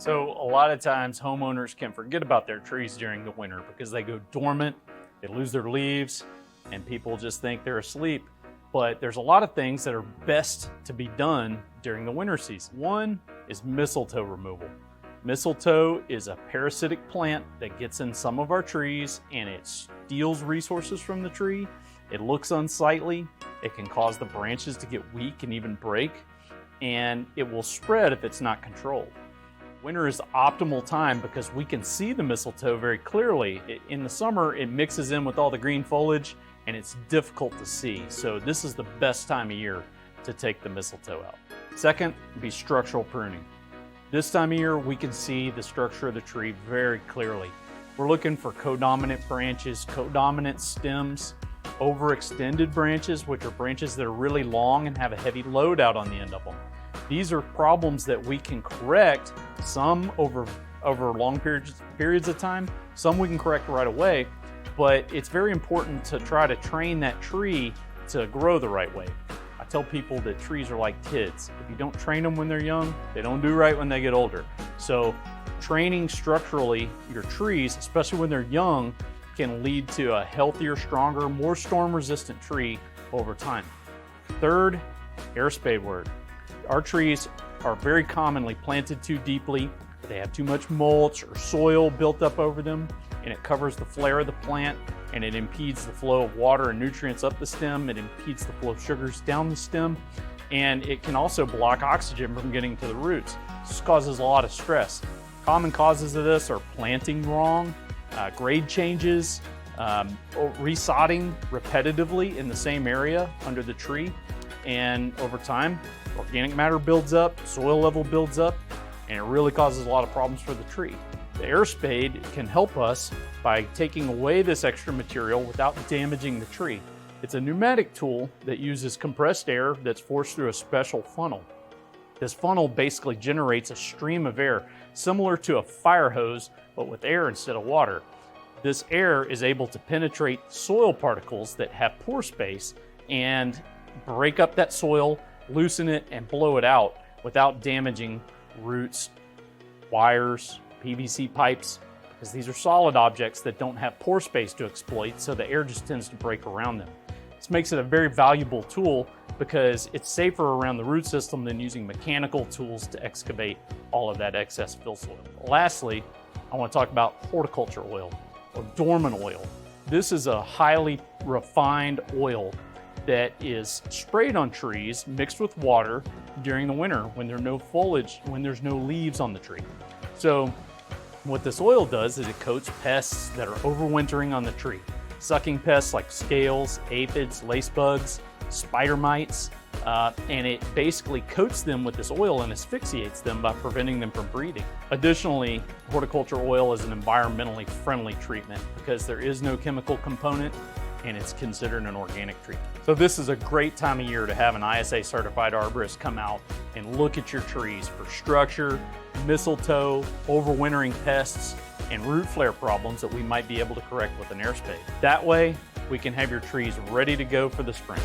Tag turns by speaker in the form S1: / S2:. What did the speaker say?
S1: So a lot of times homeowners can forget about their trees during the winter because they go dormant, they lose their leaves, and people just think they're asleep. But there's a lot of things that are best to be done during the winter season. One is mistletoe removal. Mistletoe is a parasitic plant that gets in some of our trees and it steals resources from the tree. It looks unsightly. It can cause the branches to get weak and even break, and it will spread if it's not controlled. Winter is the optimal time because we can see the mistletoe very clearly. In the summer, it mixes in with all the green foliage and it's difficult to see. So this is the best time of year to take the mistletoe out. Second would be structural pruning. This time of year, we can see the structure of the tree very clearly. We're looking for codominant branches, codominant stems, overextended branches, which are branches that are really long and have a heavy load out on the end of them. These are problems that we can correct, some over long periods of time, some we can correct right away, but it's very important to try to train that tree to grow the right way. I tell people that trees are like kids. If you don't train them when they're young, they don't do right when they get older. So training structurally your trees, especially when they're young, can lead to a healthier, stronger, more storm-resistant tree over time. Third, airspade work. Our trees are very commonly planted too deeply. They have too much mulch or soil built up over them, and it covers the flare of the plant, and it impedes the flow of water and nutrients up the stem. It impedes the flow of sugars down the stem, and it can also block oxygen from getting to the roots. This causes a lot of stress. Common causes of this are planting wrong, grade changes, resodding repetitively in the same area under the tree, and over time, organic matter builds up, soil level builds up, and it really causes a lot of problems for the tree. The airspade can help us by taking away this extra material without damaging the tree. It's a pneumatic tool that uses compressed air that's forced through a special funnel. This funnel basically generates a stream of air similar to a fire hose, but with air instead of water. This air is able to penetrate soil particles that have pore space and break up that soil, loosen it, and blow it out without damaging roots, wires, PVC pipes, because these are solid objects that don't have pore space to exploit, so the air just tends to break around them. This makes it a very valuable tool because it's safer around the root system than using mechanical tools to excavate all of that excess fill soil. Lastly, I want to talk about horticulture oil or dormant oil. This is a highly refined oil that is sprayed on trees mixed with water during the winter when there's no foliage, when there's no leaves on the tree. So what this oil does is it coats pests that are overwintering on the tree. Sucking pests like scales, aphids, lace bugs, spider mites, and it basically coats them with this oil and asphyxiates them by preventing them from breeding. Additionally, horticulture oil is an environmentally friendly treatment because there is no chemical component and it's considered an organic treatment. So this is a great time of year to have an ISA certified arborist come out and look at your trees for structure, mistletoe, overwintering pests, and root flare problems that we might be able to correct with an airspade. That way, we can have your trees ready to go for the spring.